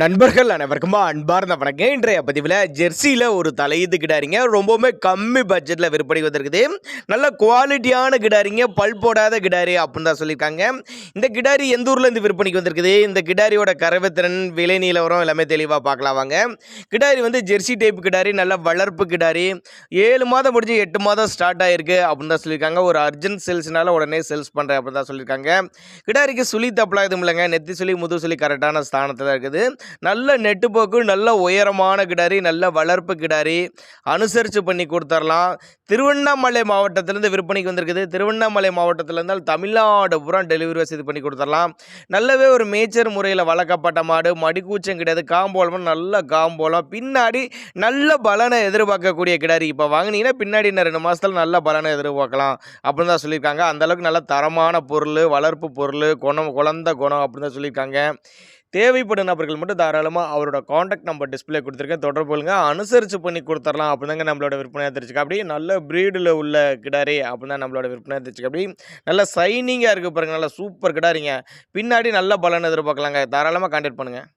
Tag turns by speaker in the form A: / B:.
A: நண்பர்கள் அனைவருக்குமா அன்பார்ந்த வணக்கம். இன்றைய பதிவில் ஜெர்சியில் ஒரு தலையீத்து கிடாரிங்க ரொம்பவுமே கம்மி பட்ஜெட்டில் விற்பனை வந்திருக்குது. நல்ல குவாலிட்டியான கிடாரிங்க, பல் போடாத கிடாரி அப்படின்னு தான் சொல்லியிருக்காங்க. இந்த கிடாரி எந்த ஊர்லேருந்து விற்பனைக்கு வந்திருக்குது, இந்த கிடாரியோட கறவைத்திறன், விலை நிலவரம் எல்லாமே தெளிவாக பார்க்கலாம் வாங்க. கிடாரி வந்து ஜெர்சி டைப் கிடாரி, நல்ல வளர்ப்பு கிடாரி, 7 மாதம் முடிஞ்சு 8 மாதம் ஸ்டார்ட் ஆகிருக்கு அப்படின்னு தான் சொல்லியிருக்காங்க. ஒரு அர்ஜென்ட் சேல்ஸ்னால உடனே சேல்ஸ் பண்ணுறேன் அப்படின்னு தான் சொல்லியிருக்காங்க. கிடாரிக்கு சுழி தப்பலாம் எதுவும் இல்லைங்க, நெத்தி சுழி முது சுழி கரெக்டான ஸ்தானத்தில் தான் இருக்குது. நல்ல நெட்டுப்போக்கு, நல்ல உயரமான கிடாரி, நல்ல வளர்ப்பு கிடாரி, அனுசரித்து பண்ணி கொடுத்துடலாம். திருவண்ணாமலை மாவட்டத்திலேருந்து விற்பனைக்கு வந்திருக்குது. திருவண்ணாமலை மாவட்டத்தில் இருந்தால் தமிழ்நாடு பூரா டெலிவரி வசதி பண்ணி கொடுத்துடலாம். நல்லாவே ஒரு மேய்ச்சர் முறையில் வளர்க்கப்பட்ட மாடு, மடிக்கூச்சம் கிடையாது, காம்போலம் நல்ல காம்போலம், பின்னாடி நல்ல பலனை எதிர்பார்க்கக்கூடிய கிடாரி. இப்போ வாங்கினீங்கன்னா பின்னாடி இன்னும் 2 மாதத்தில் நல்ல பலனை எதிர்பார்க்கலாம் அப்படின்னு தான் சொல்லியிருக்காங்க. அந்தளவுக்கு நல்ல தரமான பொருள், வளர்ப்பு பொருள், குழந்த குணம் அப்படின்னு தான் சொல்லியிருக்காங்க. தேவைப்படும் நபர்கள் மட்டும் தாராளமாக அவரோட காண்டாக்ட் நம்பர் டிஸ்பிளே கொடுத்துருக்கேன், தொடர்பு கொள்ளுங்க. அனுசரித்து பண்ணி கொடுத்துடலாம் அப்படிதாங்க நம்மளோட விற்பனையாக தெரிஞ்சுக்க. அப்படி நல்ல ப்ரீடில் உள்ள கிடாரி அப்படின்னு தான் நம்மளோட விற்பனையாக தெரிஞ்சுக்க. அப்படி நல்ல சைனிங்காக இருக்குது பாருங்கள், நல்ல சூப்பர் கிடாரிங்க. பின்னாடி நல்ல பலன் எதிர்பார்க்கலாங்க. தாராளமாக கான்டாக்ட் பண்ணுங்கள்.